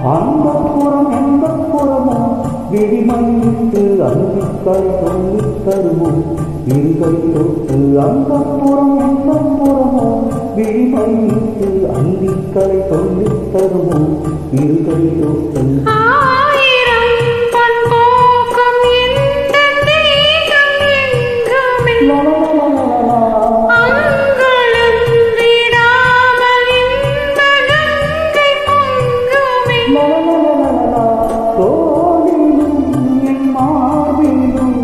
அந்த புறம் எந்த புறமோ விழிமணித்து அந்திக்காய் சொல்லித் தருவோம் இருகை தொட்டு. அந்த புறம் எந்த புறமோ விழிமணித்து அந்திக்காய் சொல்லித் தருவோம் இருகை தொட்டு. தோளிலும் என் மார்பிலும்